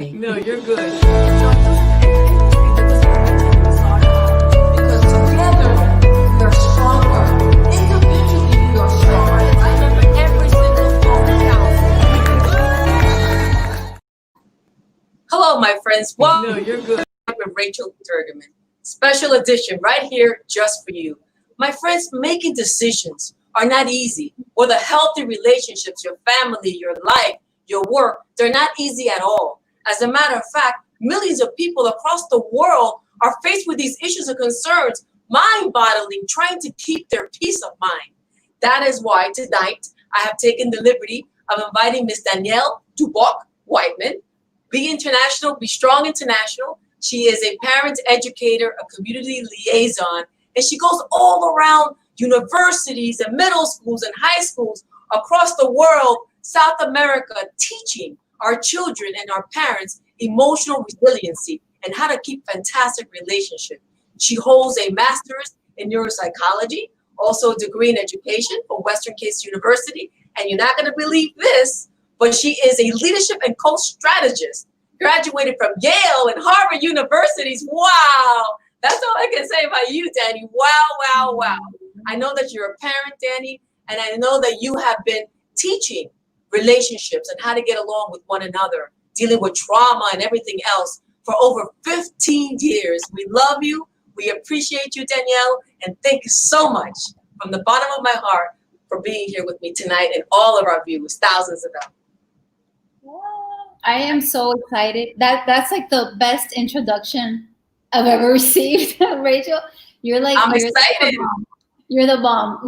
No, you're good. Because together we are stronger. Individually we are stronger. Remember, every single moment counts. Hello, my friends. Welcome No, you're good. with Rachel Turgerman. Special edition right here just for you. My friends, making decisions are not easy. Whether healthy relationships, your family, your life, your work, they're not easy at all. As a matter of fact, millions of people across the world are faced with these issues and concerns, mind-boggling, trying to keep their peace of mind. That is why tonight I have taken the liberty of inviting Miss Danielle Dubuc Wightman, Be International, Be Strong International. She is a parent educator, a community liaison, and she goes all around universities and middle schools and high schools across the world, South America, teaching our children and our parents emotional resiliency and how to keep fantastic relationships. She holds a master's in neuropsychology, also a degree in education from Western Case University. And you're not going to believe this, but she is a leadership and coach strategist, graduated from Yale and Harvard universities. Wow. That's all I can say about you, Danny. Wow, wow, wow. I know that you're a parent, Danny, and I know that you have been teaching relationships and how to get along with one another, dealing with trauma and everything else for over 15 years. We love you. We appreciate you, Danielle, and thank you so much from the bottom of my heart for being here with me tonight and all of our viewers, thousands of them. I am so excited. That's like the best introduction I've ever received, Rachel. You're like I'm you're excited. The bomb. You're the bomb.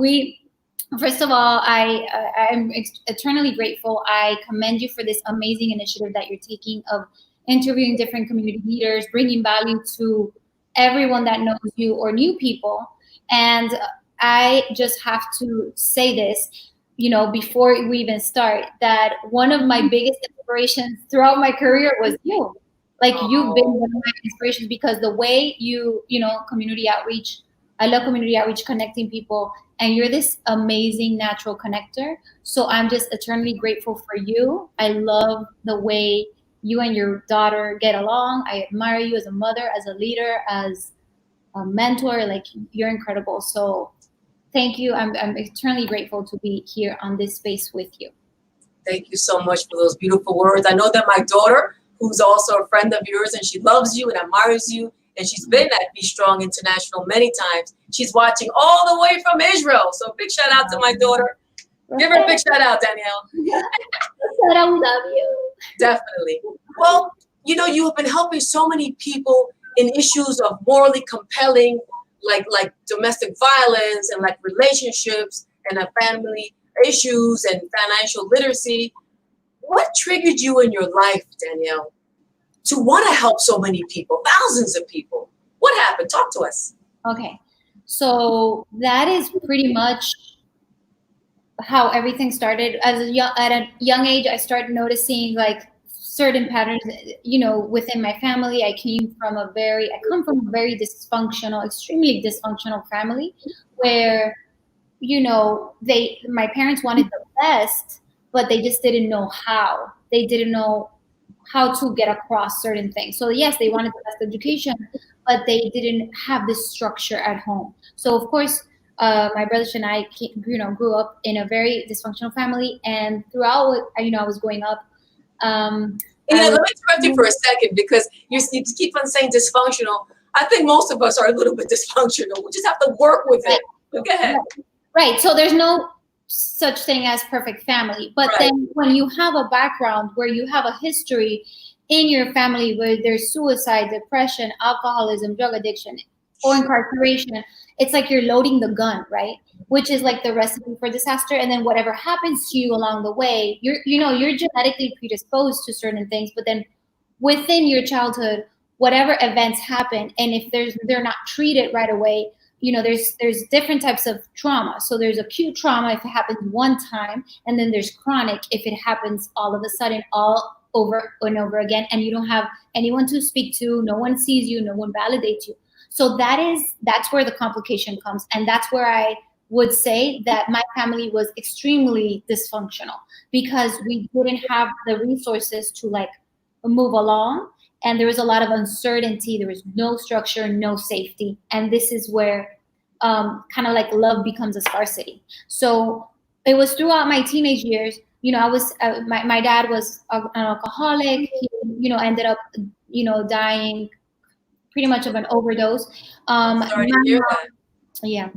First of all, I'm eternally grateful. I commend you for this amazing initiative that you're taking of interviewing different community leaders, bringing value to everyone that knows you or new people. And I just have to say this, before we even start, that one of my biggest inspirations throughout my career was you. Like, you've been one of my inspirations because the way community outreach, I love community outreach, connecting people, and you're this amazing natural connector. So I'm just eternally grateful for you. I love the way you and your daughter get along. I admire you as a mother, as a leader, as a mentor. Like, you're incredible. So thank you. I'm eternally grateful to be here on this space with you. Thank you so much for those beautiful words. I know that my daughter, who's also a friend of yours, and she loves you and admires you, and she's been at Be Strong International many times. She's watching all the way from Israel. So big shout out to my daughter. Give her a big shout out, Danielle. I love you. Definitely. Well, you have been helping so many people in issues of morally compelling, like domestic violence and like relationships and family issues and financial literacy. What triggered you in your life, Danielle, to want to help so many people, thousands of people? What happened? Talk to us. Okay. So that is pretty much how everything started. At a young age, I started noticing like certain patterns, within my family. I come from a very dysfunctional, extremely dysfunctional family where, my parents wanted the best, but they just didn't know how. They didn't know how to get across certain things. So yes, they wanted the best education, but they didn't have this structure at home. So of course, my brothers and I, grew up in a very dysfunctional family, and throughout, I was growing up. Let me interrupt you for a second, because you keep on saying dysfunctional. I think most of us are a little bit dysfunctional. We just have to work with it. Go ahead. Right. So there's no such thing as perfect family. But then when you have a background where you have a history in your family where there's suicide, depression, alcoholism, drug addiction, or incarceration, it's like you're loading the gun, right? Which is like the recipe for disaster. And then whatever happens to you along the way, you're genetically predisposed to certain things, but then within your childhood, whatever events happen, and if they're not treated right away, there's different types of trauma. So there's acute trauma if it happens one time, and then there's chronic if it happens all of a sudden, all over and over again, and you don't have anyone to speak to, no one sees you, no one validates you. So that's where the complication comes. And that's where I would say that my family was extremely dysfunctional, because we didn't have the resources to like move along. And there was a lot of uncertainty. There was no structure, no safety. And this is where kind of like love becomes a scarcity. So it was throughout my teenage years. I was my dad was an alcoholic. He, ended up, dying pretty much of an overdose. Sorry to hear that. Yeah,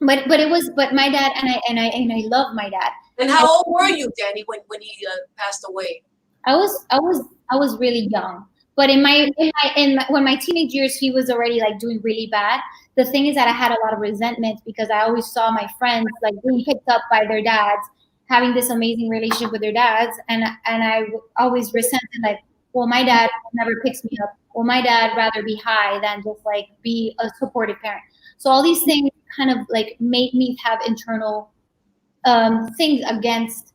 but my dad, and I love my dad. And how old were you, Danny, when he passed away? I was really young. But when my teenage years, he was already like doing really bad. The thing is that I had a lot of resentment because I always saw my friends like being picked up by their dads, having this amazing relationship with their dads, and I always resented like, well, my dad never picks me up. Well, my dad rather be high than just like be a supportive parent. So all these things kind of like made me have internal things against.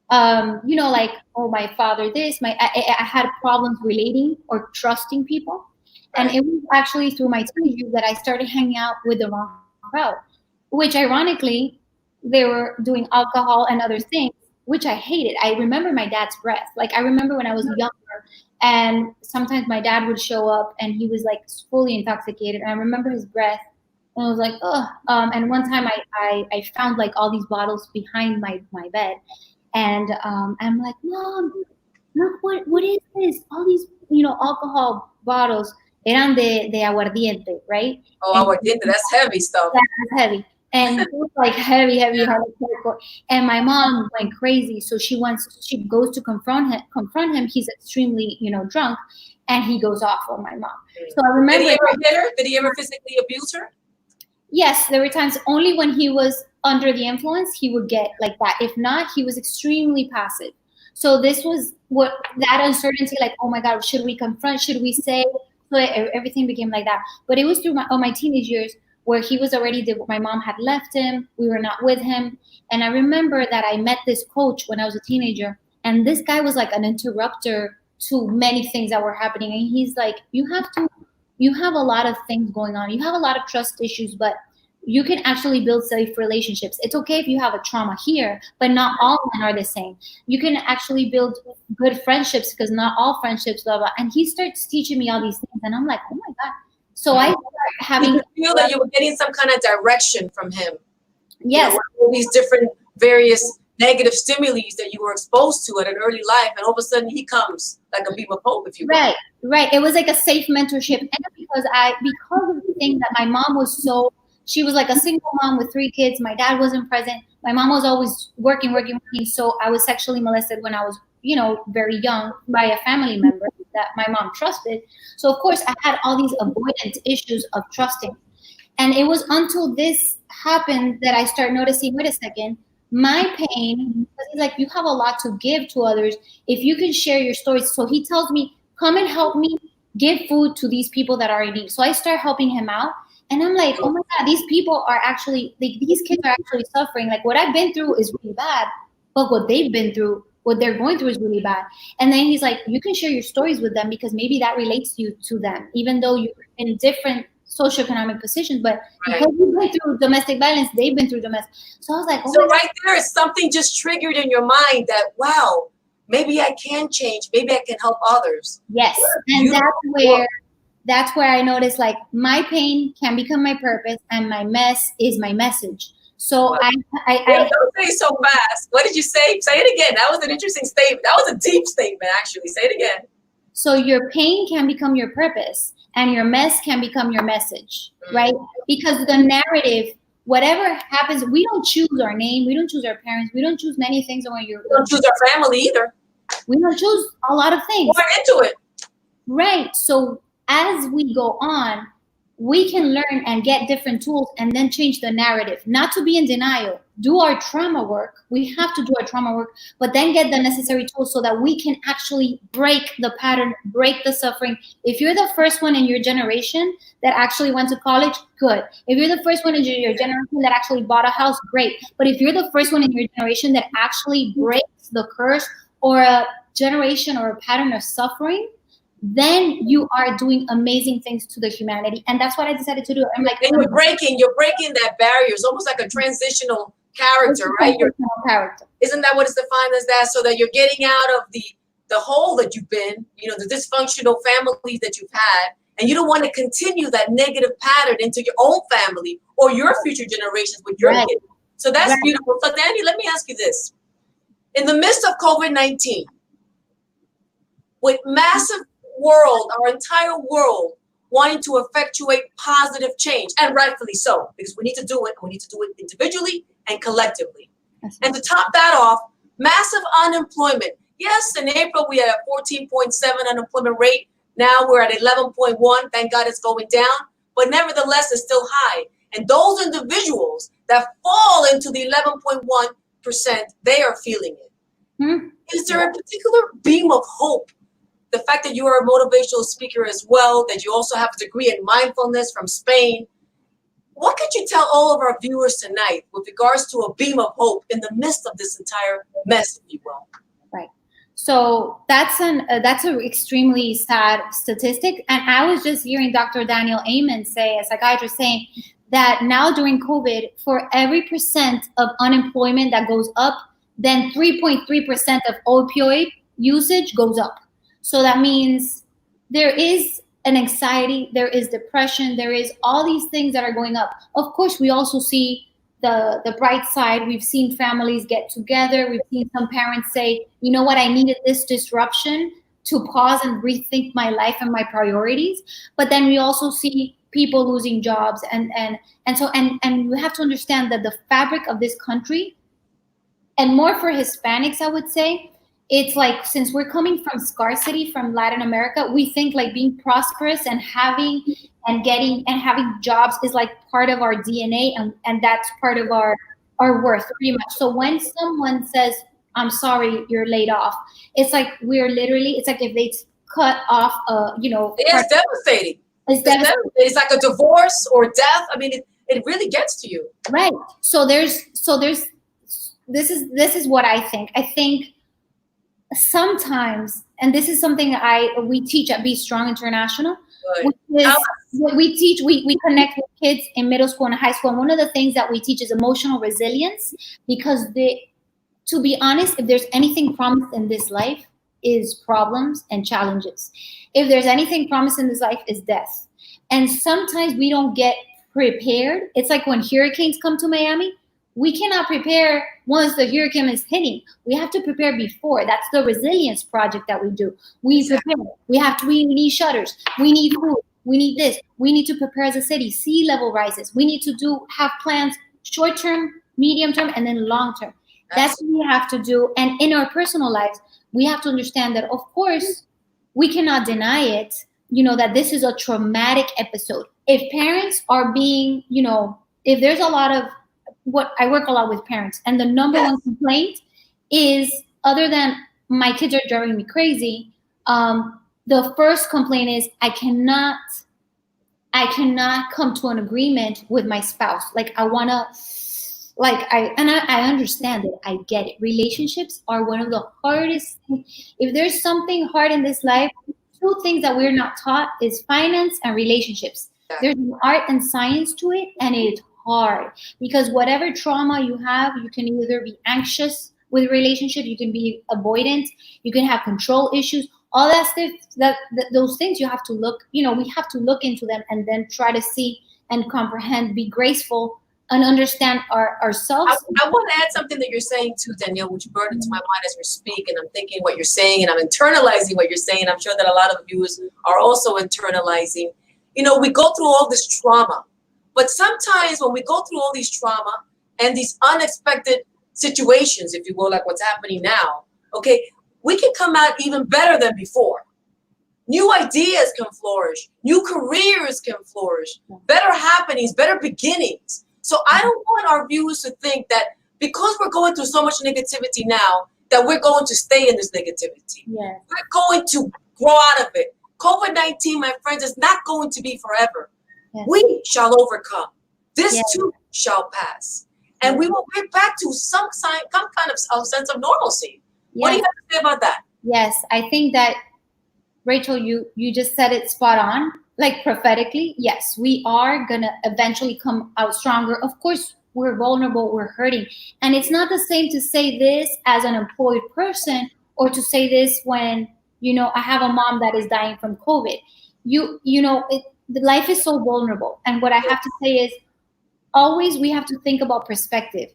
Like, oh, my father, I had problems relating or trusting people. And it was actually through my teenage years that I started hanging out with the wrong crowd, which ironically, they were doing alcohol and other things, which I hated. I remember my dad's breath. Like, I remember when I was younger, and sometimes my dad would show up and he was like fully intoxicated. And I remember his breath. And I was like, oh. And one time I found like all these bottles behind my bed. And I'm like, Mom, look, what is this? All these, alcohol bottles. Eran de aguardiente, right? Oh, aguardiente, that's heavy stuff. That's heavy. And it was like heavy, hard. And my mom went crazy. So she goes to confront him. He's extremely, drunk, and he goes off on my mom. So I remember. Did he ever hit her? Did he ever physically abuse her? Yes, there were times only when he was under the influence, he would get like that. If not, he was extremely passive. So this was what that uncertainty, like, oh my God, should we confront? Should we say? So everything became like that. But it was through my teenage years where he was already, my mom had left him. We were not with him. And I remember that I met this coach when I was a teenager. And this guy was like an interrupter to many things that were happening. And he's like, you have a lot of things going on. You have a lot of trust issues, but you can actually build safe relationships. It's okay if you have a trauma here, but not all men are the same. You can actually build good friendships because not all friendships, blah, blah. And he starts teaching me all these things. And I'm like, oh my God. So I start having. Did you feel that you were getting some kind of direction from him? Yes. All these different various negative stimuli that you were exposed to at an early life. And all of a sudden he comes like a beam of hope, if you will. Right. It was like a safe mentorship. And because of the thing that my mom was she was like a single mom with 3 kids. My dad wasn't present. My mom was always working. So I was sexually molested when I was, very young by a family member that my mom trusted. So of course I had all these avoidant issues of trusting. And it was until this happened that I start noticing, wait a second, my pain, because he's like, you have a lot to give to others. If you can share your stories. So he tells me, come and help me give food to these people that are in need. So I start helping him out. And I'm like, oh my God, these people are actually, like, these kids are actually suffering. Like, what I've been through is really bad, but what they've been through, what they're going through is really bad. And then he's like, you can share your stories with them because maybe that relates you to them, even though you're in different socioeconomic positions. But because you went through domestic violence, they've been through domestic. So I was like, oh so my right God. there is something just triggered in your mind that, wow, maybe I can change. Maybe I can help others. Yes. And that's where I noticed, like, my pain can become my purpose and my mess is my message. So I don't say so fast. What did you say? Say it again. That was an interesting statement. That was a deep statement, actually. Say it again. So your pain can become your purpose and your mess can become your message, right? Because the narrative, whatever happens, we don't choose our name. We don't choose our parents. We don't choose many things. We don't choose our family either. We don't choose a lot of things. We're into it. Right. So as we go on, we can learn and get different tools and then change the narrative, not to be in denial, do our trauma work. We have to do our trauma work, but then get the necessary tools so that we can actually break the pattern, break the suffering. If you're the first one in your generation that actually went to college, good. If you're the first one in your generation that actually bought a house, great. But if you're the first one in your generation that actually breaks the curse or a generation or a pattern of suffering, then you are doing amazing things to the humanity. And that's what I decided to do. I'm like, and you're breaking that barrier. It's almost like a transitional character, right? Character. Isn't that what it's defined as that? So that you're getting out of the the hole that you've been, the dysfunctional families that you've had, and you don't want to continue that negative pattern into your own family or your future generations with your kids. So that's beautiful. So Danny, let me ask you this. In the midst of COVID-19, with massive world, our entire world wanting to effectuate positive change, and rightfully so, because we need to do it. We need to do it individually and collectively. And to top that off, massive unemployment. Yes, in April we had a 14.7 unemployment rate. Now we're at 11.1. Thank God it's going down, but nevertheless, it's still high. And those individuals that fall into the 11.1%, they are feeling it. Is there a particular beam of hope? The fact that you are a motivational speaker as well, that you also have a degree in mindfulness from Spain. What could you tell all of our viewers tonight with regards to a beam of hope in the midst of this entire mess, if you will? Right. So that's an extremely sad statistic. And I was just hearing Dr. Danielle Amen say, a psychiatrist, saying that now during COVID, for every percent of unemployment that goes up, then 3.3% of opioid usage goes up. So that means there is an anxiety, there is depression, there is all these things that are going up. Of course, we also see the bright side. We've seen families get together. We've seen some parents say, you know what, I needed this disruption to pause and rethink my life and my priorities. But then we also see people losing jobs. And you have to understand that the fabric of this country, and more for Hispanics, I would say, it's like, since we're coming from scarcity from Latin America, we think like being prosperous and having jobs is like part of our DNA, and that's part of our worth, pretty much. So when someone says, I'm sorry, you're laid off, it's like it's like if they cut off It's devastating. It's devastating. It's like a divorce or death. I mean, it really gets to you. Right. So this is what I think. I think sometimes, and this is something we teach at Be Strong International, we connect with kids in middle school and high school. And one of the things that we teach is emotional resilience, because to be honest, if there's anything promised in this life, is problems and challenges. If there's anything promised in this life, is death. And sometimes we don't get prepared. It's like when hurricanes come to Miami, we cannot prepare once the hurricane is hitting. We have to prepare before. That's the resilience project that we do. We prepare. We need shutters. We need food. We need this. We need to prepare as a city. Sea level rises. We need to have plans, short term, medium term, and then long term. That's what we have to do. And in our personal lives, we have to understand that, of course, we cannot deny it, that this is a traumatic episode. If parents are being, if there's a lot of, I work a lot with parents, and the number one complaint is, other than my kids are driving me crazy, the first complaint is I cannot come to an agreement with my spouse. Like I understand it. I get it. Relationships are one of the hardest things. If there's something hard in this life, two things that we're not taught is finance and relationships. There's an art and science to it, and it's hard, because whatever trauma you have, you can either be anxious with relationship, you can be avoidant, you can have control issues, all that stuff, those things you have to look, we have to look into them and then try to see and comprehend, be graceful, and understand ourselves. I want to add something that you're saying too, Danielle, which brought into my mind as we speak, and I'm thinking what you're saying, and I'm internalizing what you're saying. I'm sure that a lot of viewers are also internalizing. We go through all this trauma. But sometimes when we go through all these trauma and these unexpected situations, if you will, like what's happening now, okay, we can come out even better than before. New ideas can flourish. New careers can flourish. Better happenings, better beginnings. So I don't want our viewers to think that because we're going through so much negativity now, that we're going to stay in this negativity. Yes. We're going to grow out of it. COVID-19, my friends, is not going to be forever. Yes. We shall overcome. This too shall pass. And we will get back to some kind of sense of normalcy. Yes. What do you have to say about that? Yes, I think that, Rachel, you just said it spot on, like prophetically. Yes, we are going to eventually come out stronger. Of course, we're vulnerable, we're hurting. And it's not the same to say this as an employed person or to say this when, you know, I have a mom that is dying from COVID. You know, the life is so vulnerable. And what I have to say is, always we have to think about perspective.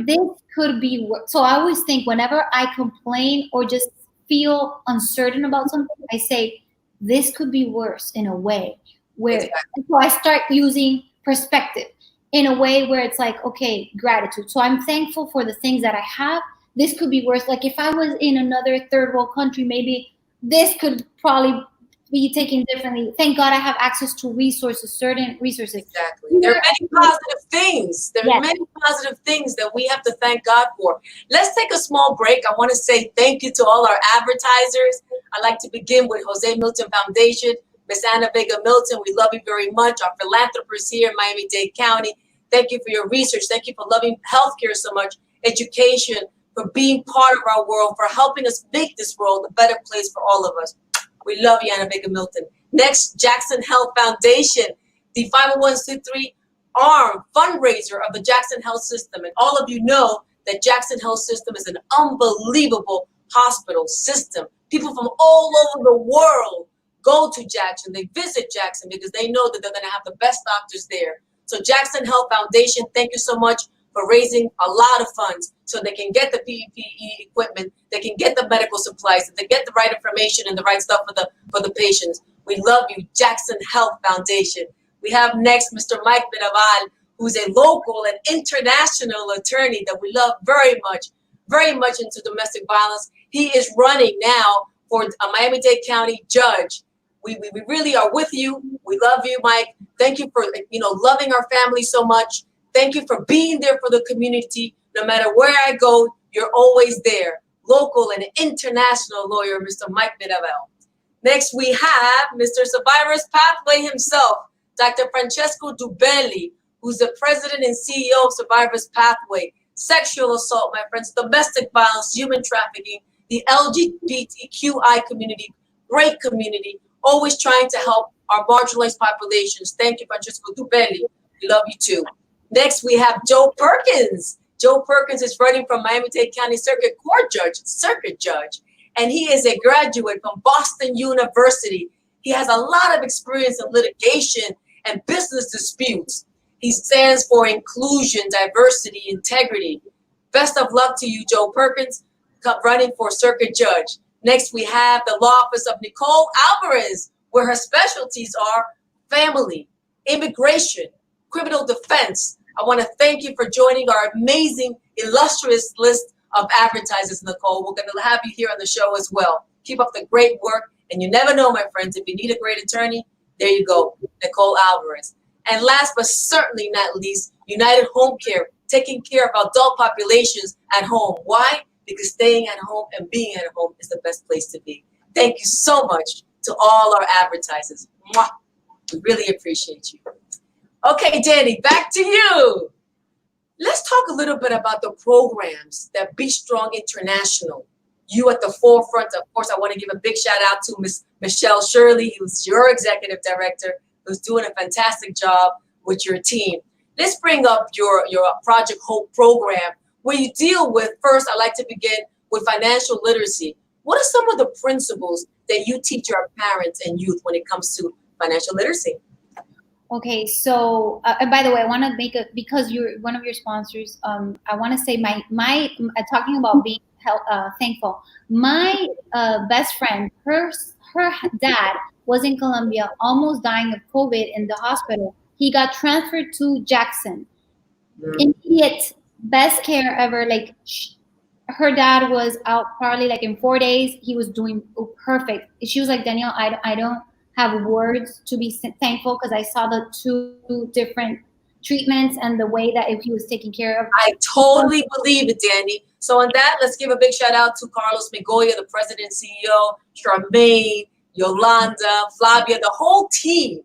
This could be so I always think whenever I complain or just feel uncertain about something, I say this could be worse in a way where so I start using perspective in a way where it's like, okay, gratitude. So I'm thankful for the things that I have. This could be worse. Like if I was in another third world country, maybe this could probably be taken differently. Thank God I have access to resources, certain resources. Exactly. There are many positive things. There are many positive things that we have to thank God for. Let's take a small break. I want to say thank you to all our advertisers. I'd like to begin with Jose Milton Foundation. Miss Anna Vega Milton, we love you very much. Our philanthropists here in Miami-Dade County. Thank you for your research. Thank you for loving healthcare so much, education, for being part of our world, for helping us make this world a better place for all of us. We love you, Anna Baker Milton. Next, Jackson Health Foundation, the 501c3 arm fundraiser of the Jackson Health System. And all of you know that Jackson Health System is an unbelievable hospital system. People from all over the world go to Jackson. They visit Jackson because they know that they're going to have the best doctors there. So Jackson Health Foundation, thank you so much for raising a lot of funds so they can get the PPE equipment, they can get the medical supplies, they get the right information and the right stuff for the patients. We love you, Jackson Health Foundation. We have next Mr. Mike Miraval, who's a local and international attorney that we love very much into domestic violence. He is running now for a Miami-Dade County judge. We really are with you. We love you, Mike. Thank you for loving our family so much. Thank you for being there for the community. No matter where I go, you're always there. Local and international lawyer, Mr. Mike Miraval. Next, we have Mr. Survivor's Pathway himself, Dr. Francesco Dubelli, who's the president and CEO of Survivor's Pathway. Sexual assault, my friends, domestic violence, human trafficking, the LGBTQI community, great community, always trying to help our marginalized populations. Thank you, Francesco Dubelli. We love you too. Next, we have Joe Perkins. Joe Perkins is running from Miami-Dade County Circuit Judge, and he is a graduate from Boston University. He has a lot of experience in litigation and business disputes. He stands for inclusion, diversity, integrity. Best of luck to you, Joe Perkins, running for Circuit Judge. Next, we have the law office of Nicole Alvarez, where her specialties are family, immigration, criminal defense. I want to thank you for joining our amazing, illustrious list of advertisers, Nicole. We're going to have you here on the show as well. Keep up the great work. And you never know, my friends, if you need a great attorney, there you go, Nicole Alvarez. And last but certainly not least, United Home Care, taking care of adult populations at home. Why? Because staying at home and being at home is the best place to be. Thank you so much to all our advertisers. Mwah. We really appreciate you. Okay, Danny, back to you. Let's talk a little bit about the programs that Be Strong International. You at the forefront. Of course, I want to give a big shout out to Miss Michelle Shirley, who's your executive director, who's doing a fantastic job with your team. Let's bring up your Project Hope program, where you deal with, first, I'd like to begin with financial literacy. What are some of the principles that you teach your parents and youth when it comes to financial literacy? Okay, so and by the way, I want to make because you're one of your sponsors. I want to say my talking about being thankful. My best friend, her dad was in Colombia, almost dying of COVID in the hospital. He got transferred to Jackson. Immediate, best care ever. Like her dad was out probably like in 4 days. He was doing perfect. She was like, Danielle, I don't have words to be thankful because I saw the two different treatments and the way that he was taken care of. I totally believe it, Danny. So on that, let's give a big shout out to Carlos Migoya, the president CEO, Charmaine, Yolanda, Flavia, the whole team,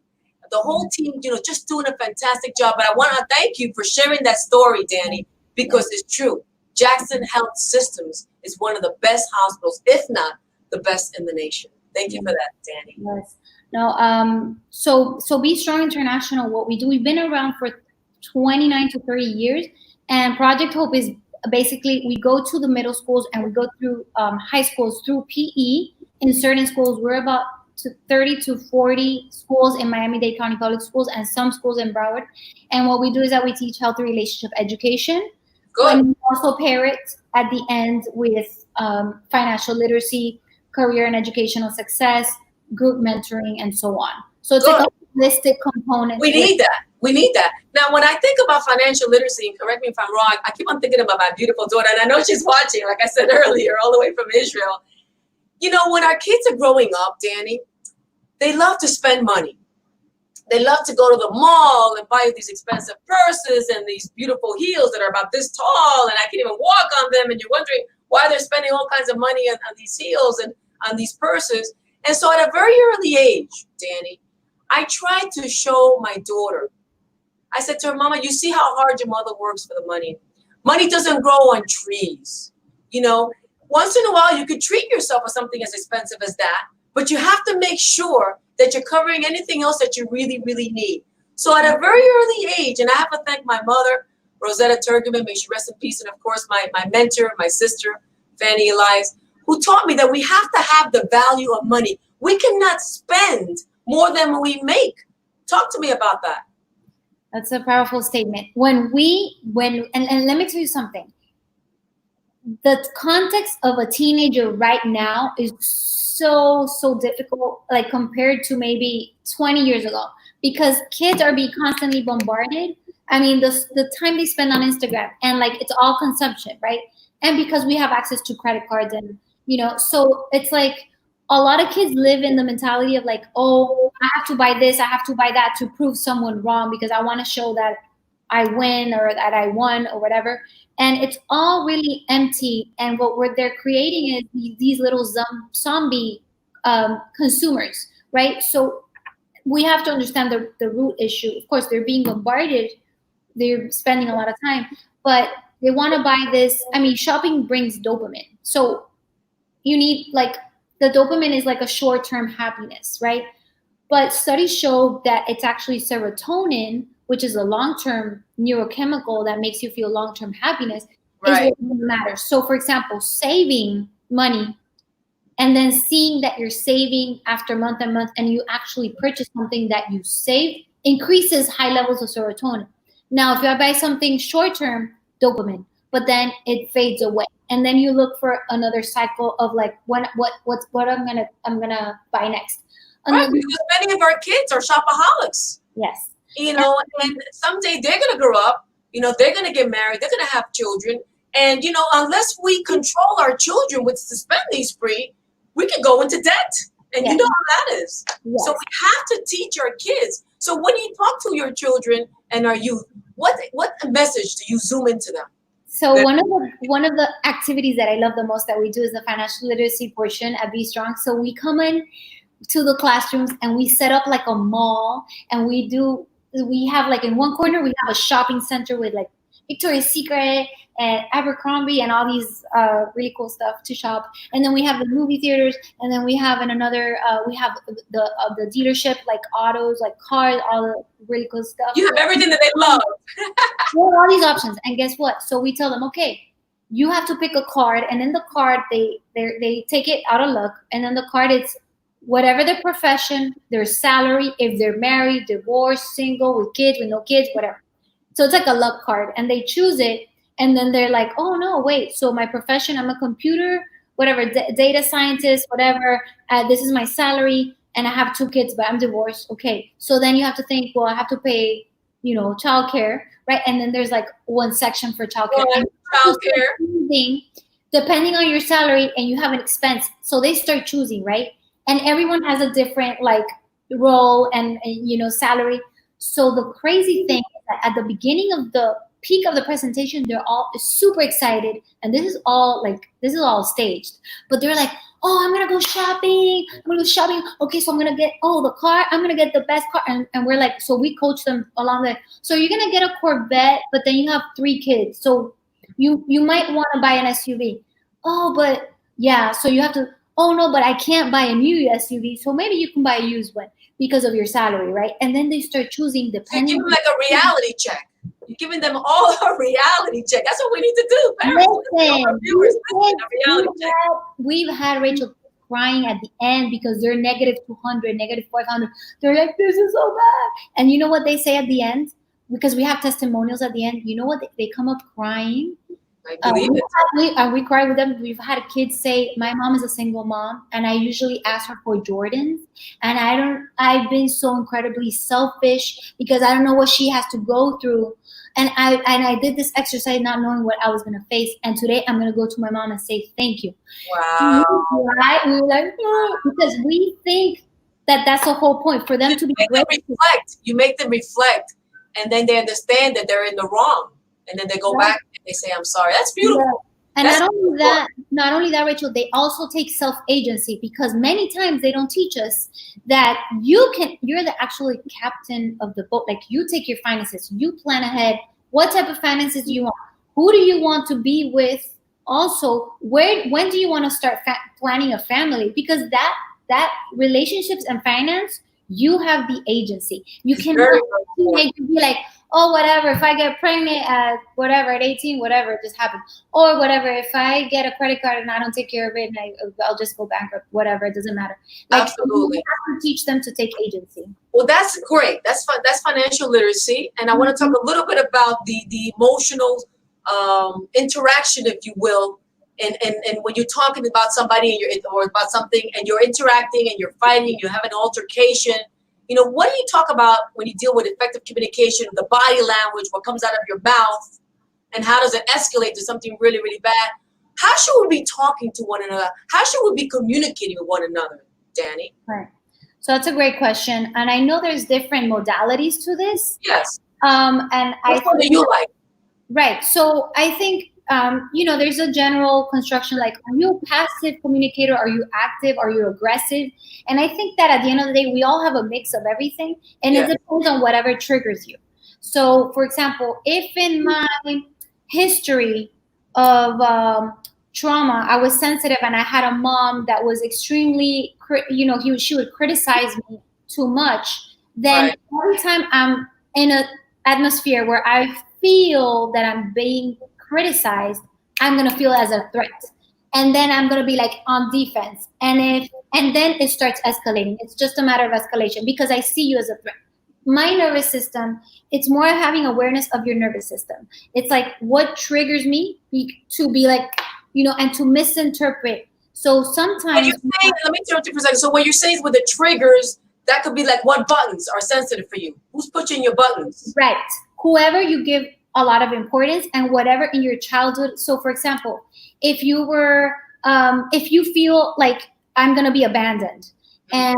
just doing a fantastic job. But I want to thank you for sharing that story, Danny, because it's true. Jackson Health Systems is one of the best hospitals, if not the best in the nation. Thank you for that, Danny. Yes. No, so Be Strong International, what we do, we've been around for 29 to 30 years, and Project Hope is basically we go to the middle schools and we go through high schools through PE. In certain schools, we're about 30 to 40 schools in Miami-Dade County Public Schools and some schools in Broward. And what we do is that we teach healthy relationship education. Good. And we also pair it at the end with financial literacy, career and educational success, group mentoring, and so on. So it's like a holistic component. We need that. We need that. Now, when I think about financial literacy, and correct me if I'm wrong, I keep on thinking about my beautiful daughter, and I know she's watching, like I said earlier, all the way from Israel. You know, when our kids are growing up, Danny, they love to spend money. They love to go to the mall and buy these expensive purses and these beautiful heels that are about this tall, and I can't even walk on them, and you're wondering why they're spending all kinds of money on these heels and on these purses. And so at a very early age, Danny, I tried to show my daughter. I said to her, Mama, you see how hard your mother works for the money? Money doesn't grow on trees. You know, once in a while you could treat yourself with something as expensive as that, but you have to make sure that you're covering anything else that you really, really need. So at a very early age, and I have to thank my mother, Rosetta Turgeman, may she rest in peace, and of course my mentor, my sister, Fanny Elias, who taught me that we have to have the value of money. We cannot spend more than we make. Talk to me about that. That's a powerful statement. And let me tell you something. The context of a teenager right now is so difficult, like compared to maybe 20 years ago, because kids are being constantly bombarded. I mean, the time they spend on Instagram, and like it's all consumption, right? And because we have access to credit cards, and so it's like a lot of kids live in the mentality of like, oh, I have to buy this, I have to buy that to prove someone wrong because I want to show that I win or that I won or whatever. And it's all really empty. And what they're creating is these little zombie consumers, right? So we have to understand the root issue. Of course, they're being bombarded. They're spending a lot of time, but they want to buy this. I mean, shopping brings dopamine. So you need the dopamine is like a short-term happiness, right? But studies show that it's actually serotonin, which is a long-term neurochemical that makes you feel long-term happiness, Right. is what matters. So for example, saving money and then seeing that you're saving after month and month and you actually purchase something that you saved increases high levels of serotonin. Now, if I buy something short-term, dopamine, but then it fades away. And then you look for another cycle of like what I'm gonna buy next. Right, because many of our kids are shopaholics. Yes. And someday they're gonna grow up, they're gonna get married, they're gonna have children. And unless we control our children with the spending spree, we can go into debt. And Yes. you know how that is. Yes. So we have to teach our kids. So when you talk to your children and our youth, what message do you zoom into them? So one of the activities that I love the most that we do is the financial literacy portion at Be Strong. So we come in to the classrooms and we set up like a mall, and we have like in one corner we have a shopping center with like Victoria's Secret and Abercrombie and all these really cool stuff to shop. And then we have the movie theaters, and then we have in another we have the dealership, like autos, like cars, all the really cool stuff. You have everything that they love. We have all these options, and guess what? So we tell them, okay, you have to pick a card, and in the card they take it out of luck, and then the card it's whatever their profession, their salary, if they're married, divorced, single, with kids, with no kids, whatever. So it's like a luck card, and they choose it, and then they're like, oh no, wait, so my profession, I'm a computer, whatever, data scientist, whatever, this is my salary, and I have 2 kids, but I'm divorced. Okay, so then you have to think, well, I have to pay, childcare, right? And then there's like one section for childcare. Childcare. Depending on your salary, and you have an expense. So they start choosing, right? And everyone has a different role and salary. So the crazy thing is that at the beginning of the peak of the presentation, they're all super excited, and this is all staged. But they're like, oh, I'm gonna go shopping. Okay, so I'm gonna get the car. I'm gonna get the best car, and we're like, so we coach them along the. So you're gonna get a Corvette, but then you have 3 kids, so you might want to buy an SUV. Oh, but yeah, so you have to. Oh no, but I can't buy a new SUV, so maybe you can buy a used one because of your salary, right? And then they start choosing They depending. give them like a reality check. You're giving them all a reality check. That's what we need to do, parents. Listen, Viewers, listen, a reality check. we've had Rachel crying at the end because they're negative 200, negative 500. They're like, this is so bad. And you know what they say at the end? Because we have testimonials at the end. You know what? They come up crying. I believe it. We cry with them. We've had kids say, my mom is a single mom, and I usually ask her for Jordans. And I've been so incredibly selfish because I don't know what she has to go through. And I did this exercise not knowing what I was going to face. And today I'm going to go to my mom and say, thank you. Wow. Right? We were like, oh, because we think that that's the whole point for them to be great. You make them reflect, and then they understand that they're in the wrong. And then they go back and they say, I'm sorry. That's beautiful. Yeah. And not only that, Rachel, they also take self-agency, because many times they don't teach us that you're the actual captain of the boat. Like, you take your finances, you plan ahead. What type of finances do you want? Who do you want to be with? Also, when do you want to start planning a family? Because that relationships and finance, you have the agency. You cannot be like, oh, whatever, if I get pregnant at 18, whatever, it just happens. Or whatever, if I get a credit card and I don't take care of it, and I'll just go bankrupt, whatever, it doesn't matter. Like, absolutely. You have to teach them to take agency. Well, that's great. That's financial literacy. And I want to talk a little bit about the emotional interaction, if you will. And when you're talking about somebody or about something, and you're interacting and you're fighting, you have an altercation, you know, what do you talk about when you deal with effective communication, the body language, what comes out of your mouth, and how does it escalate to something really, really bad? How should we be talking to one another? How should we be communicating with one another, Danny? Right. So that's a great question. And I know there's different modalities to this. Yes. And which one do you like? Right. So I think, there's a general construction, like, are you a passive communicator? Are you active? Are you aggressive? And I think that at the end of the day, we all have a mix of everything, and it depends on whatever triggers you. So, for example, if in my history of trauma, I was sensitive and I had a mom that was extremely, she would criticize me too much, then every time I'm in an atmosphere where I feel that I'm being criticized, I'm gonna feel as a threat, and then I'm gonna be like on defense, and then it starts escalating. It's just a matter of escalation because I see you as a threat. My nervous system, it's more having awareness of your nervous system. It's like, what triggers me to be like, and to misinterpret. So sometimes, let me interrupt you for a second. So what you're saying is, with the triggers, that could be like, what buttons are sensitive for you? Who's pushing your buttons? Right. Whoever you give a lot of importance, and whatever in your childhood. So for example, if you feel like I'm going to be abandoned, and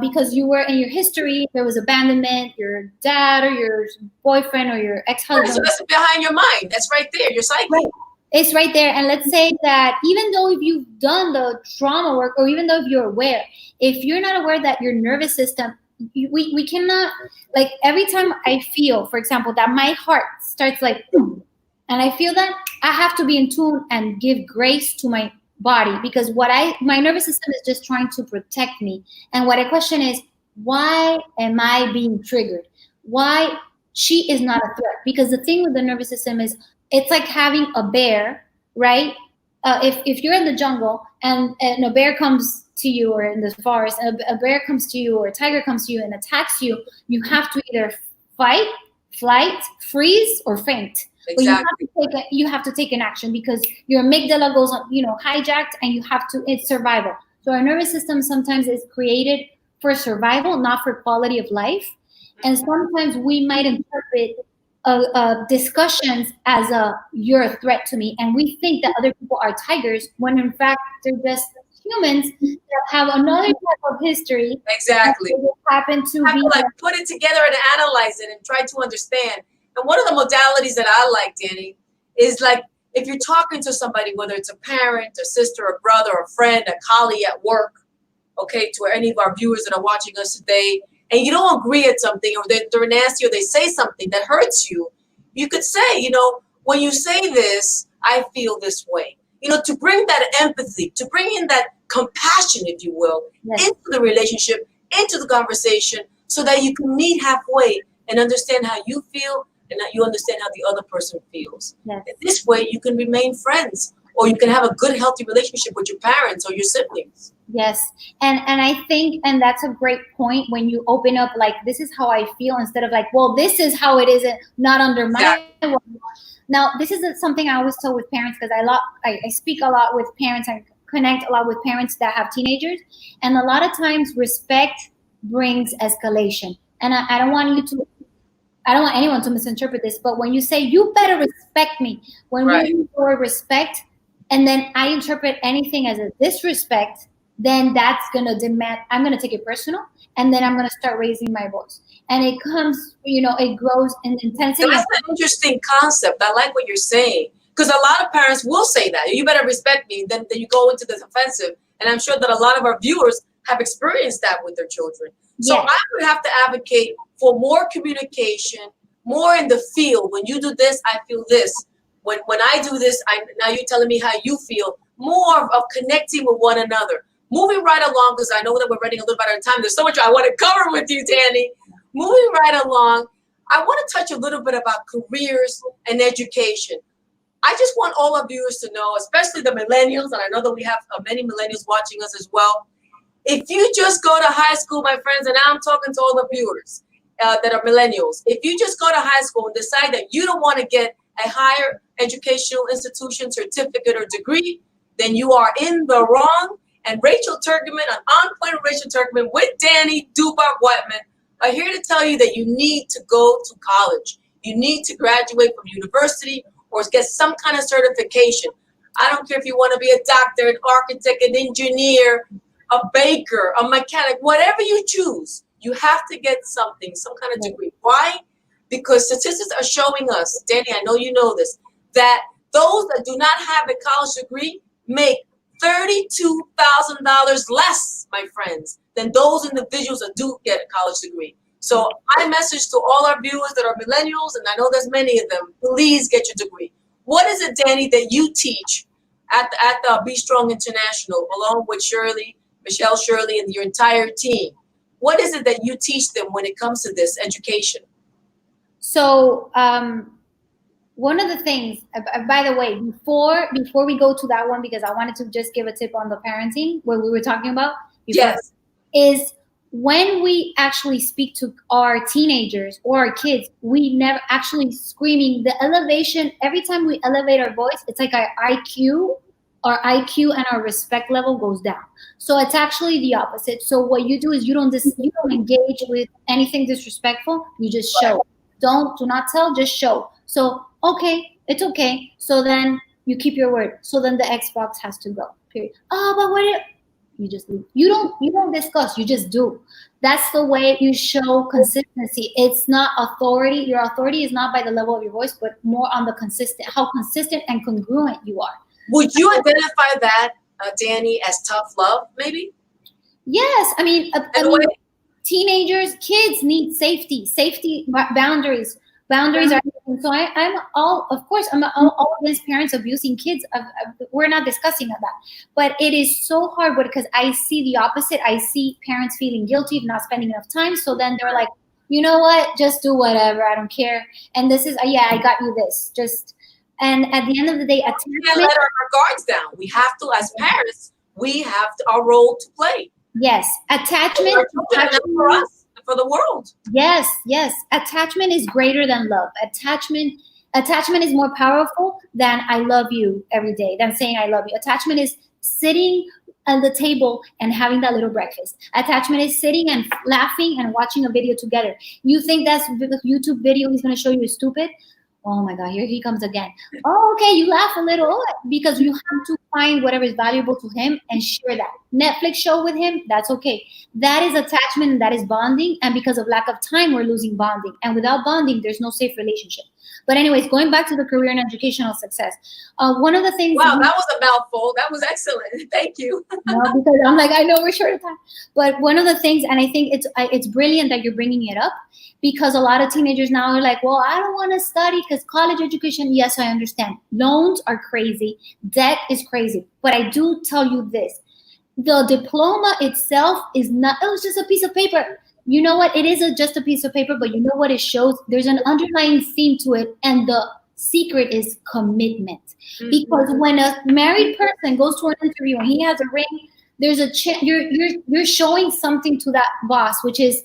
because you were in your history, there was abandonment, your dad or your boyfriend or your ex-husband. So that's behind your mind. That's right there. Your psyche. Right. It's right there. And let's say that even though if you've done the trauma work, or even though if you're aware, if you're not aware that your nervous system, we cannot, like, every time I feel, for example, that my heart starts like, and I feel that, I have to be in tune and give grace to my body, because my nervous system is just trying to protect me. And what I question is, why am I being triggered? Why she is not a threat? Because the thing with the nervous system is, it's like having a bear, right? If you're in the jungle and a bear comes to you, or in the forest, a bear comes to you, or a tiger comes to you and attacks you, you have to either fight, flight, freeze, or faint. Exactly. But you have to take an action, because your amygdala goes on, hijacked, and it's survival. So our nervous system sometimes is created for survival, not for quality of life. And sometimes we might interpret discussions as you're a threat to me, and we think that other people are tigers, when in fact they're just humans that have another type of history. Exactly. Happen to have be to, like, put it together and analyze it and try to understand. And one of the modalities that I like, Danny, is like, if you're talking to somebody, whether it's a parent, a sister, a brother, a friend, a colleague at work, okay, to any of our viewers that are watching us today, and you don't agree at something, or they're nasty, or they say something that hurts you, you could say, when you say this, I feel this way. To bring that empathy, to bring in that compassion, if you will, into the relationship, into the conversation, so that you can meet halfway and understand how you feel, and that you understand how the other person feels. Yes. This way, you can remain friends, or you can have a good, healthy relationship with your parents or your siblings. Yes. And I think, and that's a great point when you open up, like, this is how I feel, instead of like, well, this is how it is, not under my watch. Now, this is something I always tell with parents, because I speak a lot with parents. I connect a lot with parents that have teenagers. And a lot of times respect brings escalation. And I don't want anyone to misinterpret this, but when you say, you better respect me, when we use the word respect, and then I interpret anything as a disrespect, then that's going to demand, I'm going to take it personal, and then I'm going to start raising my voice. And it comes, it grows in intensity. That's an interesting concept. I like what you're saying, because a lot of parents will say that. You better respect me. Then you go into the offensive. And I'm sure that a lot of our viewers have experienced that with their children. So Yes. I would have to advocate for more communication, more in the field. When you do this, I feel this. When I do this, now you're telling me how you feel. More of connecting with one another. Moving right along, because I know that we're running a little bit out of time. There's so much I want to cover with you, Danny. Moving right along, I want to touch a little bit about careers and education. I just want all our viewers to know, especially the millennials, and I know that we have many millennials watching us as well. If you just go to high school, my friends, and now I'm talking to all the viewers that are millennials, if you just go to high school and decide that you don't want to get a higher educational institution certificate or degree, then you are in the wrong. And Rachel Turgeman, an on-point Rachel Turgeman with Danny Dubuc Wightman, are here to tell you that you need to go to college. You need to graduate from university or get some kind of certification. I don't care if you want to be a doctor, an architect, an engineer, a baker, a mechanic, whatever you choose, you have to get something, some kind of degree. Why? Because statistics are showing us, Danny, I know you know this, that those that do not have a college degree make $32,000 less, my friends, than those individuals that do get a college degree. So my message to all our viewers that are millennials, and I know there's many of them, please get your degree. What is it, Danny, that you teach at the Be Strong International, along with Michelle Shirley, and your entire team? What is it that you teach them when it comes to this education? So one of the things, by the way, before we go to that one, because I wanted to just give a tip on the parenting, what we were talking about before, Yes. is when we actually speak to our teenagers or our kids, we never actually screaming the elevation. Every time we elevate our voice, it's like our IQ and our respect level goes down. So it's actually the opposite. So what you do is you don't engage with anything disrespectful. You just show. Do not tell, just show. So, okay, it's okay. So then you keep your word. So then the Xbox has to go. Period. Oh, but what you just leave. You don't discuss, you just do. That's the way you show consistency. It's not authority. Your authority is not by the level of your voice, but more on how consistent and congruent you are. Would you identify that, Danny, as tough love, maybe? Yes. I mean, teenagers, kids need safety boundaries. Boundaries are, so I'm all against parents abusing kids. We're not discussing that, but it is so hard because I see the opposite. I see parents feeling guilty of not spending enough time. So then they're like, you know what, just do whatever. I don't care. And this is, I got you this. And at the end of the day, we can't let our guards down. We have to, as parents, our role to play. Yes, attachment for us, for the world. Yes. Attachment is greater than love. Attachment is more powerful than I love you every day, than saying I love you. Attachment is sitting at the table and having that little breakfast. Attachment is sitting and laughing and watching a video together. You think that YouTube video is going to show you is stupid? Oh my God, here he comes again. Oh, okay, you laugh a little because you have to find whatever is valuable to him and share that. Netflix show with him, that's okay. That is attachment and that is bonding. And because of lack of time, we're losing bonding. And without bonding, there's no safe relationship. But anyways, going back to the career and educational success, one of the things— Wow, that was a mouthful. That was excellent. Thank you. No, because I'm like, I know we're short of time. But one of the things, and I think it's brilliant that you're bringing it up, because a lot of teenagers now are like, well, I don't want to study because college education, yes, I understand. Loans are crazy. Debt is crazy. But I do tell you this. the diploma itself is not, oh, it's just a piece of paper. You know what? It is just a piece of paper, but you know what it shows? There's an underlying theme to it, and the secret is commitment. Because when a married person goes to an interview and he has a ring, there's a you're showing something to that boss, which is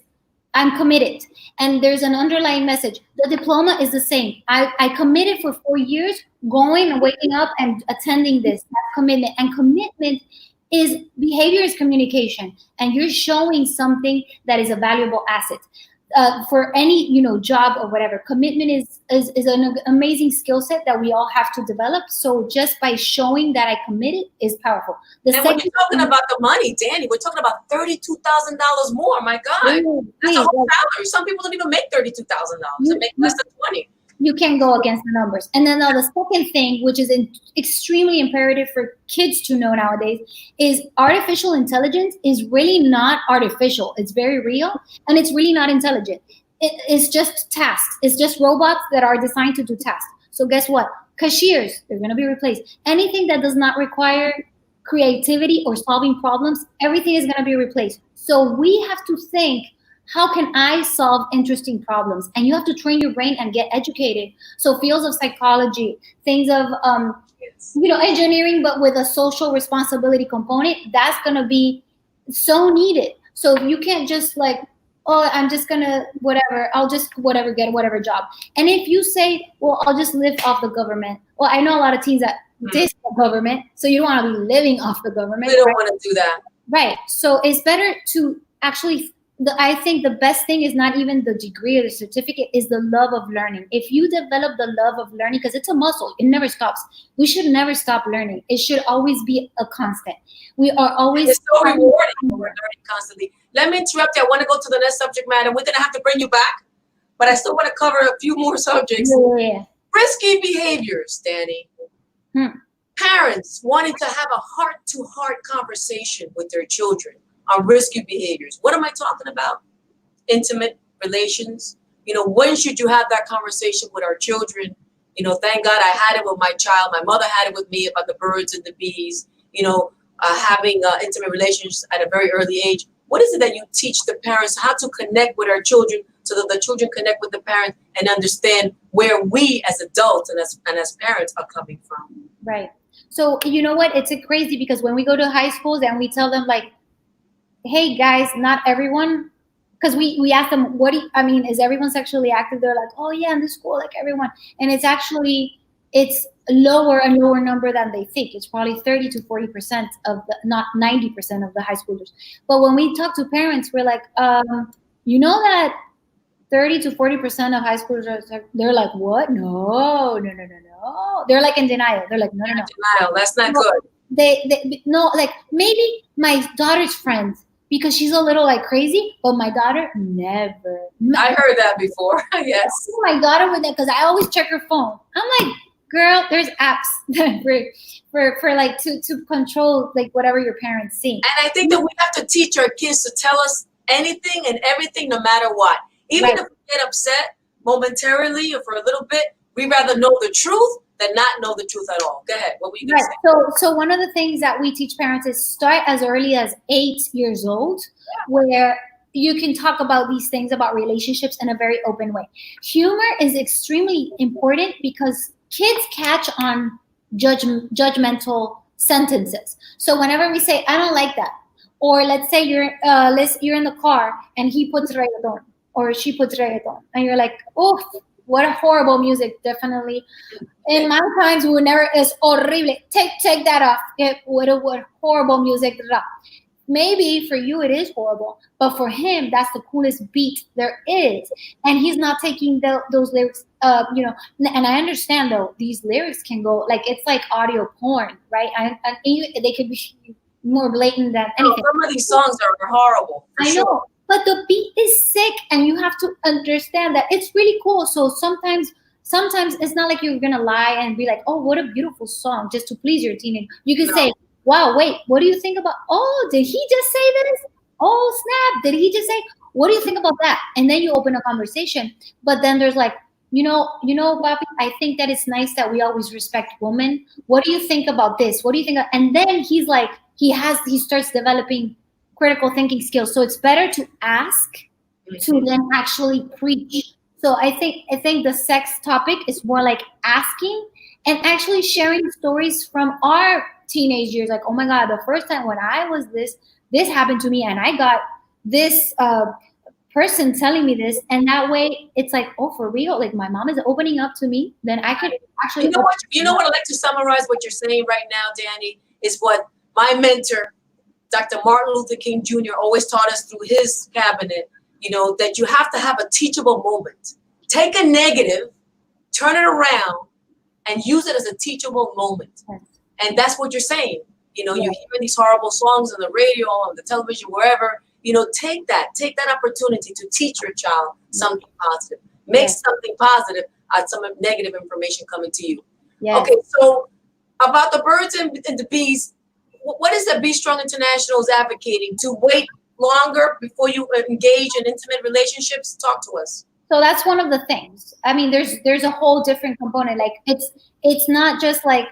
I'm committed. And there's an underlying message. The diploma is the same. I committed for 4 years, going and waking up and attending this. That's commitment. And commitment is behavior is communication. And you're showing something that is a valuable asset. For any job or whatever, commitment is an amazing skill set that we all have to develop. So just by showing that I committed is powerful. And when you're talking about the money, Danny, we're talking about $32,000 more. My God, that's a whole salary. Some people don't even make $32,000. They make less than 20. You can't go against the numbers. And then the second thing, which is extremely imperative for kids to know nowadays, is artificial intelligence is really not artificial. It's very real, and it's really not intelligent. It's just tasks. It's just robots that are designed to do tasks. So guess what? Cashiers, they're going to be replaced. Anything that does not require creativity or solving problems, everything is going to be replaced. So we have to think, how can I solve interesting problems? And you have to train your brain and get educated. So fields of psychology, things of engineering, but with a social responsibility component, that's going to be so needed. So you can't just like, oh, I'm just going to I'll just get whatever job. And if you say, well, I'll just live off the government. Well, I know a lot of teens that diss the government, so you don't want to be living off the government. We don't want to do that. Right. So it's better to actually, I think the best thing is not even the degree or the certificate, is the love of learning. If you develop the love of learning, because it's a muscle, it never stops. We should never stop learning. It should always be a constant. We are always. It's so rewarding when we're learning constantly. Let me interrupt you. I want to go to the next subject matter. We're going to have to bring you back, but I still want to cover a few more subjects. Yeah. Risky behaviors, Danny. Parents wanting to have a heart-to-heart conversation with their children on risky behaviors. What am I talking about? Intimate relations. When should you have that conversation with our children? Thank God I had it with my child. My mother had it with me about the birds and the bees, having intimate relations at a very early age. What is it that you teach the parents how to connect with our children so that the children connect with the parents and understand where we as adults and as parents are coming from? Right. So you know what? It's crazy because when we go to high schools and we tell them like, hey guys, not everyone, because we ask them, is everyone sexually active? They're like, oh yeah, in the school, like everyone. And it's a lower number than they think. It's probably 30 to 40% of not 90% of the high schoolers. But when we talk to parents, we're like, you know that 30 to 40% of high schoolers they're like, what? No. They're like in denial. They're like, no. Denial. That's not good. They no, like maybe my daughter's friends, because she's a little like crazy, but my daughter never. I heard that before. Yes. My daughter would, because I always check her phone. I'm like, girl, there's apps for like to control like whatever your parents see. And I think that we have to teach our kids to tell us anything and everything, no matter what. Even if we get upset momentarily or for a little bit, we'd rather know the truth than not know the truth at all. Go ahead. What were you going to say? So one of the things that we teach parents is start as early as 8 years old, where you can talk about these things about relationships in a very open way. Humor is extremely important because kids catch on judgmental sentences. So whenever we say, I don't like that, or let's say you're in the car and he puts reggaeton or she puts reggaeton, and you're like, oh, what a horrible music. Definitely. In my times, we would never, it's horrible. Take that off. What horrible music. Maybe for you it is horrible, but for him, that's the coolest beat there is. And he's not taking those lyrics, and I understand though, these lyrics can go, like, it's like audio porn, right? And they could be more blatant than anything. Some of these songs are horrible. I know. But the beat is sick, and you have to understand that it's really cool. So sometimes it's not like you're gonna lie and be like, "Oh, what a beautiful song," just to please your teenager. You can say, "Wow, wait, what do you think about? Oh, did he just say this? Oh, snap! Did he just say? What do you think about that?" And then you open a conversation. But then there's like, Bobby, I think that it's nice that we always respect women. What do you think about this? What do you think? And then he he starts developing critical thinking skills. So it's better to ask to then actually preach. So I think the sex topic is more like asking and actually sharing stories from our teenage years. Like, oh my God, the first time when I was this happened to me, and I got this person telling me this, and that way it's like, oh, for real, like my mom is opening up to me, then I could actually. You know what? I'd like to summarize what you're saying right now, Danny, is what my mentor, Dr. Martin Luther King Jr., always taught us through his cabinet. You know, that you have to have a teachable moment. Take a negative, turn it around, and use it as a teachable moment. Yes. And that's what you're saying. You know, you hear these horrible songs on the radio, on the television, wherever. You know, take that opportunity to teach your child something positive. Make something positive out of some negative information coming to you. Yes. Okay, so about the birds and the bees, what is that Be Strong International is advocating? To wait longer before you engage in intimate relationships? Talk to us. So that's one of the things. I mean, there's a whole different component. Like it's not just like,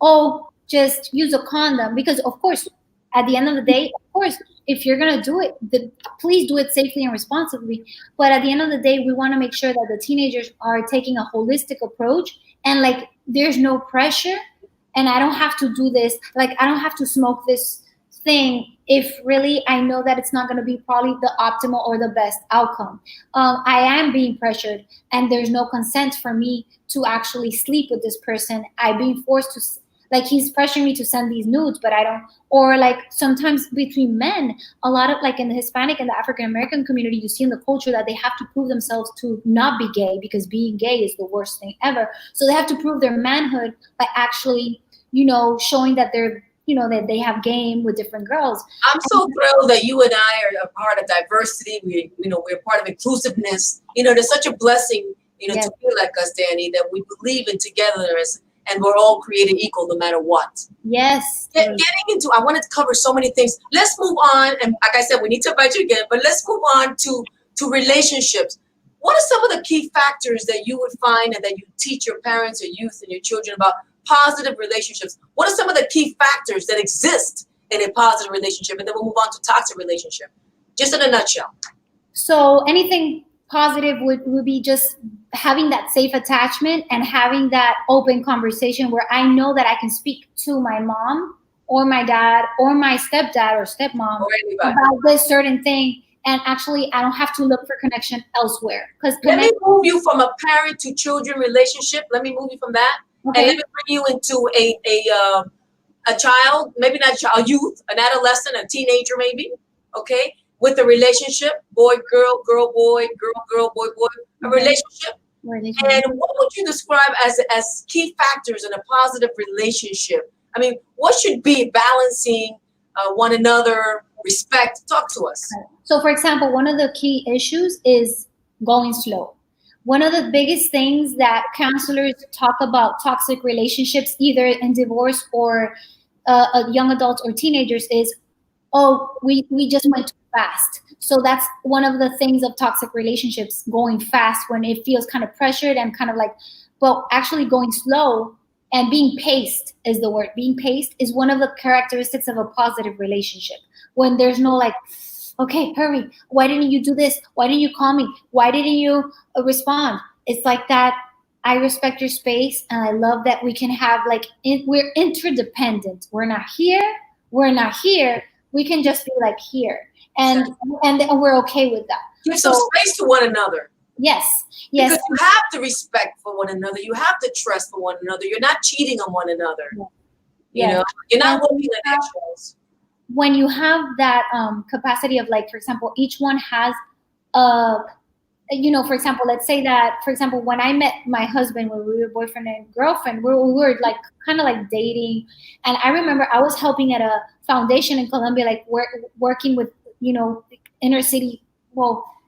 oh, just use a condom, because of course, at the end of the day, of course, if you're gonna do it, please do it safely and responsibly. But at the end of the day, we want to make sure that the teenagers are taking a holistic approach, and like there's no pressure, and I don't have to do this. Like I don't have to smoke this thing if really I know that it's not going to be probably the optimal or the best outcome. I am being pressured, and there's no consent for me to actually sleep with this person. I'm being forced to, like, he's pressuring me to send these nudes, but I don't. Or like sometimes between men, a lot of, like in the Hispanic and the African American community, you see in the culture that they have to prove themselves to not be gay, because being gay is the worst thing ever. So they have to prove their manhood by actually, you know, showing that they're, you know, that they have game with different girls. I'm so thrilled that you and I are a part of diversity. We're part of inclusiveness. You know, there's such a blessing, Yes. to be like us, Danny, that we believe in togetherness, and we're all created equal no matter what. Yes. Getting into, I wanted to cover so many things. Let's move on. And like I said, we need to invite you again, but let's move on to relationships. What are some of the key factors that you would find and that you teach your parents, your youth, and your children about positive relationships? What are some of the key factors that exist in a positive relationship? And then we'll move on to toxic relationship. Just in a nutshell. So anything positive would be just having that safe attachment and having that open conversation where I know that I can speak to my mom or my dad or my stepdad or stepmom about this certain thing. And actually, I don't have to look for connection elsewhere. Let me move you from a parent to children relationship. Let me move you from that. Okay. And let me bring you into a child, maybe not a child, youth, an adolescent, a teenager maybe, okay, with a relationship, boy, girl, girl, boy, girl, girl, boy, boy, a relationship. And what would you describe as key factors in a positive relationship? I mean, what should be balancing one another, respect? Talk to us. So, for example, one of the key issues is going slow. One of the biggest things that counselors talk about toxic relationships, either in divorce or young adults or teenagers, is, oh, we just went too fast. So that's one of the things of toxic relationships, going fast when it feels kind of pressured and kind of like, but actually going slow and being paced is the word. Being paced is one of the characteristics of a positive relationship. When there's no like, okay, hurry. Why didn't you do this? Why didn't you call me? Why didn't you respond? It's like that. I respect your space, and I love that we can have like, we're interdependent. We're not here. We're not here. We can just be like here, and we're okay with that. Give some space to one another. Yes, yes. Because you have to respect for one another. You have to trust for one another. You're not cheating on one another. Yeah. You know, you're not looking at eggshells. When you have that capacity of, like, for example, each one has for example, let's say that, for example, when I met my husband, when we were boyfriend and girlfriend, we were like kind of like dating. And I remember I was helping at a foundation in Colombia, like working with, inner city,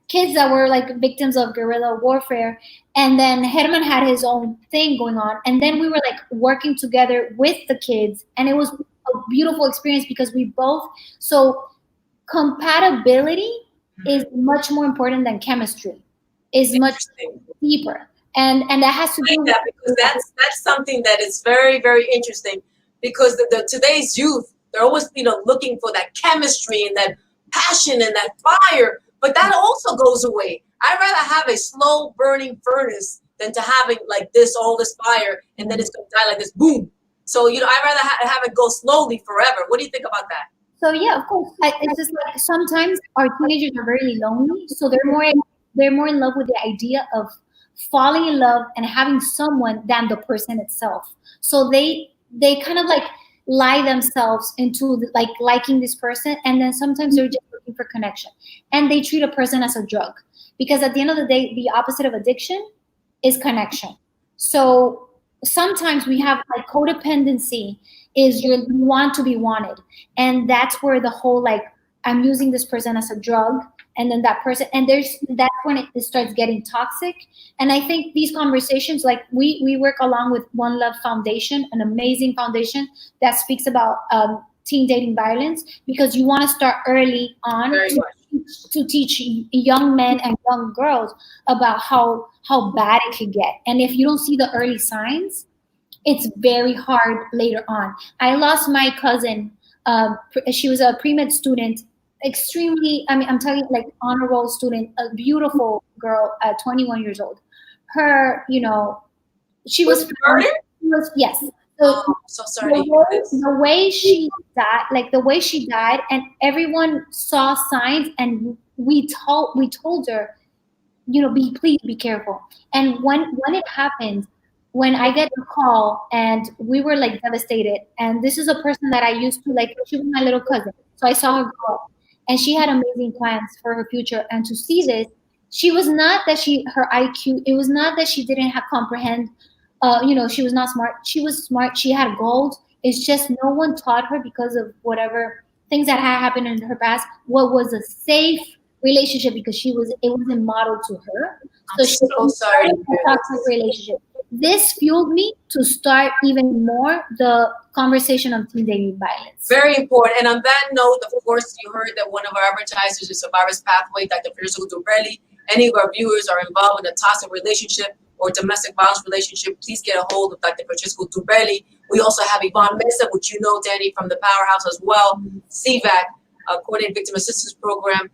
kids that were like victims of guerrilla warfare. And then Herman had his own thing going on. And then we were like working together with the kids. And it was a beautiful experience because so compatibility is much more important than chemistry. Is much deeper, and that has to do with because that's something that is very, very interesting, because the today's youth, They're always, looking for that chemistry and that passion and that fire. But that also goes away. I'd rather have a slow burning furnace than to having like this, all this fire, and then it's going to die like this, boom. So, I'd rather have it go slowly forever. What do you think about that? So yeah, of course. It's just like sometimes our teenagers are very lonely, so they're more in love with the idea of falling in love and having someone than the person itself. So they kind of like lie themselves into like liking this person, and then sometimes they're just looking for connection, and they treat a person as a drug, because at the end of the day, the opposite of addiction is connection. So sometimes we have like codependency is you want to be wanted, and that's where the whole like I'm using this person as a drug, and then that person, and that's when it starts getting toxic. And I think these conversations, like we work along with One Love Foundation, an amazing foundation that speaks about teen dating violence, because you want to start early on to teach young men and young girls about how bad it could get. And if you don't see the early signs, it's very hard later on. I lost my cousin. She was a pre-med student, extremely, I'm telling you, like honor roll student, a beautiful girl at 21 years old. Her, she was murdered? Yes. So sorry. The way she died, and everyone saw signs, and we told her, please be careful. And when it happened, when I get the call, and we were like devastated, and this is a person that I used to like, she was my little cousin. So I saw her grow up, and she had amazing plans for her future. And to see this, she was not that her IQ, it was not that she didn't have comprehend, she was not smart. She was smart. She had goals. It's just no one taught her, because of whatever things that had happened in her past, what was a safe relationship, because it wasn't modeled to her. So she was sorry. A toxic relationship. This fueled me to start even more the conversation on teen dating violence. Very important. And on that note, of course, you heard that one of our advertisers is Survivor's Pathway, Dr. Perkins. Any of our viewers are involved in a toxic relationship or domestic violence relationship, please get a hold of Dr. Francisco Duberli. We also have Yvonne Mesa, which you know, Danny, from the Powerhouse as well. CVAC, Coordinated Victim Assistance Program,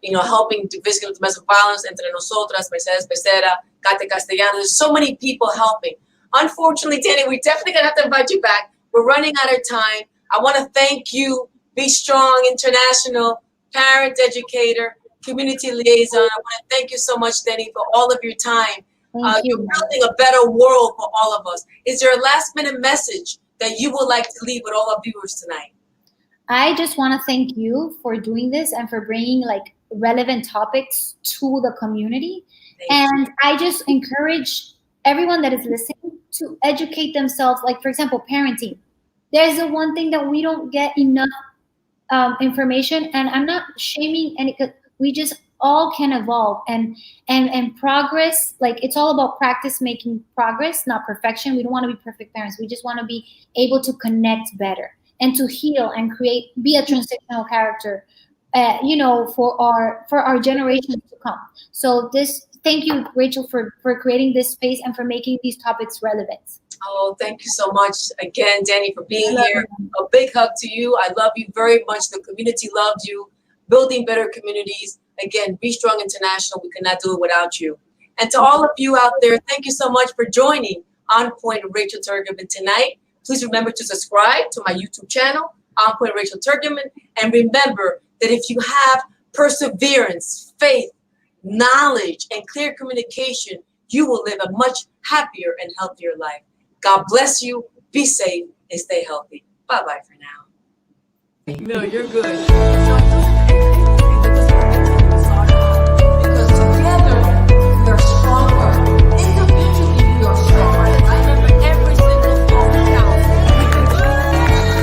helping to victims of domestic violence, Entre Nosotras, Mercedes Becerra, Kate Castellanos. There's so many people helping. Unfortunately, Danny, we're definitely going to have to invite you back. We're running out of time. I want to thank you, Be Strong International, parent educator, community liaison. I want to thank you so much, Danny, for all of your time. You're building a better world for all of us. Is there a last minute message that you would like to leave with all our viewers tonight? I just want to thank you for doing this and for bringing like relevant topics to the community. And I just encourage everyone that is listening to educate themselves. Like, for example, parenting. There's the one thing that we don't get enough information, and I'm not shaming any, because we just all can evolve and progress. Like, it's all about practice making progress, not perfection. We don't want to be perfect parents. We just want to be able to connect better and to heal and be a transitional character, for our generations to come. So thank you, Rachel, for creating this space and for making these topics relevant. Oh, thank you so much again, Danny, for being here. A big hug to you. I love you very much. The community loves you. Building better communities. Again, Be Strong International. We cannot do it without you. And to all of you out there, thank you so much for joining On Point with Rachel Turgeman tonight. Please remember to subscribe to my YouTube channel, On Point with Rachel Turgeman. And remember that if you have perseverance, faith, knowledge, and clear communication, you will live a much happier and healthier life. God bless you. Be safe and stay healthy. Bye-bye for now. No, you're good.